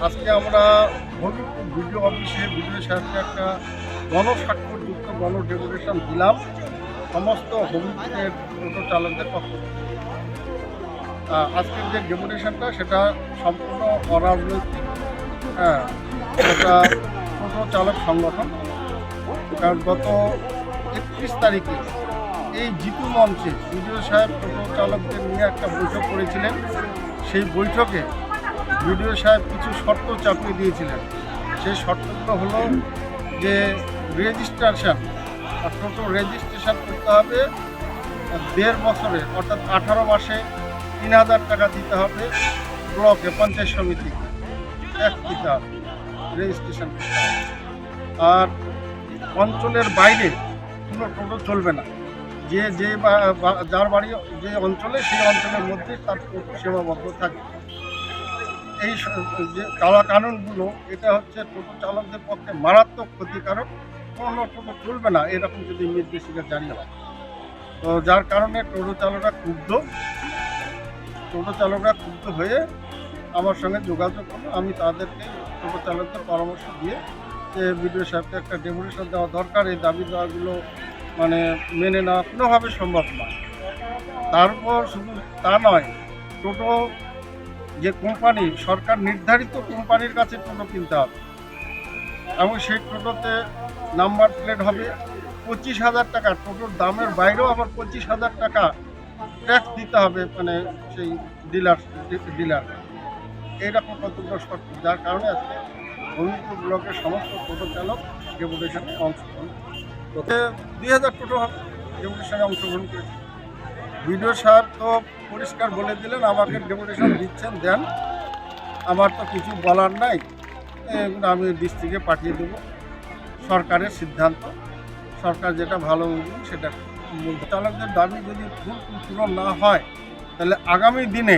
আজকে আমরা হবিপুর ভিডিও অফিসে ভিডিও সাহেবকে একটা গণস্বাক্ষরযুক্ত ডেপুটেশন দিলাম সমস্ত হবিপুরের টোটো চালকদের পক্ষ থেকে। আজকের যে ডেপুটেশনটা সেটা সম্পূর্ণ অরাজনৈতিক। এটা টোটো চালক সংগঠন, কারণ গত 31 তারিখে এই জিতু মঞ্চে ভিডিও সাহেব টোটো চালকদের নিয়ে একটা বৈঠক করেছিলেন। সেই বৈঠকে ভিডিও সাহেব কিছু শর্ত চাপিয়ে দিয়েছিলেন। সেই শর্তগুলো হলো যে রেজিস্ট্রেশন, টোটো রেজিস্ট্রেশন করতে হবে 1.5 বছরে, অর্থাৎ 18 মাসে 3000 টাকা দিতে হবে, ব্লকে পঞ্চায়েত সমিতি ট্যাক্স দিতে হবে, রেজিস্ট্রেশন করতে হবে। আর অঞ্চলের বাইরে কোনো টোটো চলবে না, যার বাড়ি যে অঞ্চলে সেই অঞ্চলের মধ্যে তার টোটো সীমাবদ্ধ থাকে। এই যে কানুনগুলো এটা হচ্ছে টোটো চালকদের পক্ষে মারাত্মক ক্ষতিকারক। কোনো টোটো চলবে না এরকম যদি নির্দেশিকা জারি হয়। তো যার কারণে টোটো চালকরা ক্ষুব্ধ হয়ে আমার সঙ্গে যোগাযোগ করলো। আমি তাদেরকে টোটো চালকদের পরামর্শ দিয়ে যে বিডিও সাহেবকে একটা ডেপুটেশন দেওয়া দরকার, এই দাবি দেওয়াগুলো মেনে নেওয়া কোনোভাবে সম্ভব নয়। তারপর শুধু তা নয়, টোটো যে কোম্পানি, সরকার নির্ধারিত কোম্পানির কাছে টোটো কিনতে হবে এবং সেই টোটোতে নাম্বার প্লেট হবে। 25,000 টাকা, টোটোর দামের বাইরেও আবার 25,000 টাকা ট্যাক্স দিতে হবে, সেই ডিলার। এইরকম কতগুলো শর্ত, যার কারণে আজকে হবিপুর ব্লকের সমস্ত টোটো চালক ডেপুটেশনে অংশগ্রহণ করতে 2000 টোটো ডেপুটেশনে অংশগ্রহণ করেছে। ভিডিও সাহেব তো পরিষ্কার বলে দিলেন, আমাকে ডেপুটেশন দিচ্ছেন দেন, আমার তো কিছু বলার নাই, এগুলো আমি ডিস্ট্রিক্টে পাঠিয়ে দেবো। সরকারের সিদ্ধান্ত, সরকার যেটা ভালো বুঝবে সেটা। চালকদের দাবি যদি পূরণ না হয় তাহলে আগামী দিনে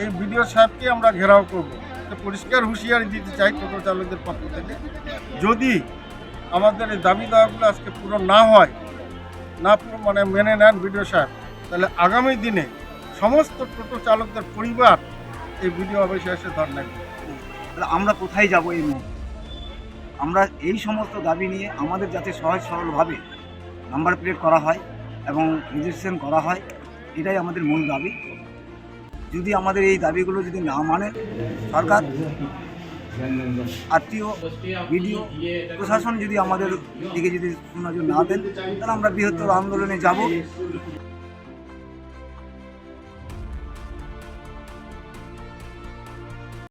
এই বিডিও সাহেবকে আমরা ঘেরাও করব। পরিষ্কার হুঁশিয়ারি দিতে চাই টোটো চালকদের পক্ষ থেকে, যদি আমাদের এই দাবি দাওয়াগুলো আজকে পূরণ না হয়, মেনে নেন বিডিও সাহেব, তাহলে আগামী দিনে সমস্ত টোটো চালকদের পরিবার এই ভিডিও অফিসে এসে ধর্ণা দেবে। তাহলে আমরা কোথায় যাব? এই মুহূর্তে আমরা এই সমস্ত দাবি নিয়ে আমাদের যাতে সহজ সরলভাবে নাম্বার প্লেট করা হয় এবং রেজিস্ট্রেশন করা হয়, এটাই আমাদের মূল দাবি। যদি আমাদের এই দাবিগুলো যদি না মানে সরকার, আরটিও, বিডিও, প্রশাসন যদি আমাদের দিকে যদি নজর না দেন, তাহলে আমরা বৃহত্তর আন্দোলনে যাব।